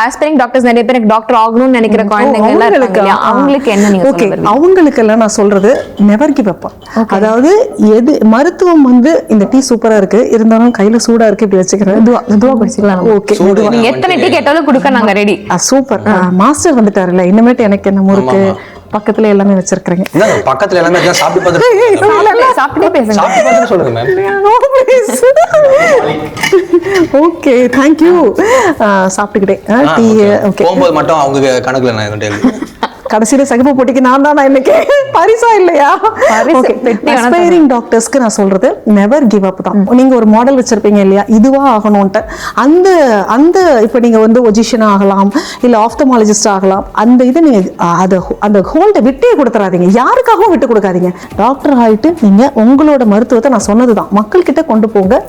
Offspring doctors நிறைய பேர் doctor ஆகணும்னு நினைக்கிற குழந்தைங்க எல்லாம் இருக்காங்க இல்லையா? அவங்களுக்கு என்ன நீங்க ஓகே, சொல்லுவீங்க? அவங்களுக்கு எல்லாம் நான் சொல்றது நெவர் கிவ் அப். அதாவது எது மருத்துவம் வந்து இந்த டீ சூப்பரா இருக்கு, இருந்தாலும் கையில சூடா இருக்கு, இப்படி வச்சுக்கிறேன். மெதுவா குடிச்சுக்கலாம். ஓகே, நீங்க எத்தனை டீ கேட்டாலும் கொடுக்க நாங்க ரெடி. சூப்பர். மாஸ்டர் வந்துட்டாருல்ல, இனிமேட்டு எனக்கு என்ன முறுக்கு பக்கத்துல எல்லாமே வச்சிருக்கீங்க. பக்கத்துல எல்லாமே சாப்பிட்டு பார்த்து சாப்பிட்டே பேசுங்க. சாப்பிட்டு பார்த்து சொல்லுங்க மேம். Okay, thank you. சாப்பிட்டுக்கிட்டேன் டீ. ஓகே, போகும்போது மட்டும் அவங்க கணக்குல நான் எதுவும் கடைசியில சகிப்பு போட்டிக்கு நான் தான் இன்னைக்கு பரிசா இல்லையா? அஸ்பைரிங் டாக்டர்ஸ்க்கு நான் சொல்றது நெவர் கிவ் அப் தான். நீங்க ஒரு மாடல் வச்சிருப்பீங்க இல்லையா, இதுவா ஆகணும்ட்டு. அந்த அந்த இப்ப நீங்க வந்து ஒஜிஷியன் ஆகலாம், இல்ல ஆப்தமாலஜிஸ்ட் ஆகலாம். அந்த இது நீங்க அந்த ஹோல்ட விட்டே கொடுத்துறாதீங்க, யாருக்காகவும் விட்டு கொடுக்காதீங்க. டாக்டர் ஆயிட்டு நீங்க உங்களோட மருத்துவத்தை நான் சொன்னதுதான் மக்கள் கிட்ட கொண்டு போங்க,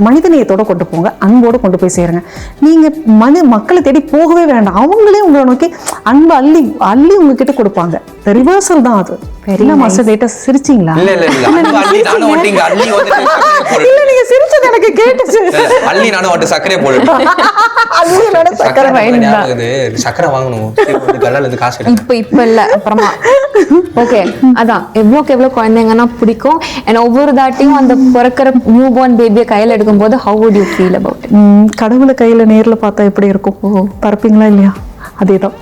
மனிதநேயத்தோட கொண்டு போங்க, அன்போட கொண்டு போய் சேருங்க. நீங்க மக்களை தேடி போகவே வேண்டாம், அவங்களே உங்களை நோக்கி அன்பு அள்ளி அள்ளி உங்ககிட்ட கொடுப்பாங்க. ரிவர்சல் தான் அது. என்ன மாஸ்டர் டேட்டா சிரிச்சீங்களா? இல்ல நானும் ஓட்டிங்க அள்ளி வந்து இல்ல, நீங்க சிரிச்சது எனக்கு கேட்டுச்சு. அள்ளி நானும் ஓட்டு சக்கரை போடு. அள்ளி நானே சக்கரை வாங்கினேன். சக்கரை வாங்கணும், கல்லால இருந்து காசு இப்ப இல்ல, அப்புறமா. ஓகே, அதான் எவ்வளவுக்கு எவ்வளவு குழந்தைங்கன்னா பிடிக்கும். and ஒவ்வொரு தாட்டியும் அந்த பிறக்கிற நியூ பார்ன் பேபியை கையில எடுக்கும் போது how would you feel about it? கடவுளை கையில நேர்ல பார்த்தா எப்படி இருக்கும்? பறப்பீங்களா இல்லையா? அதேதான்.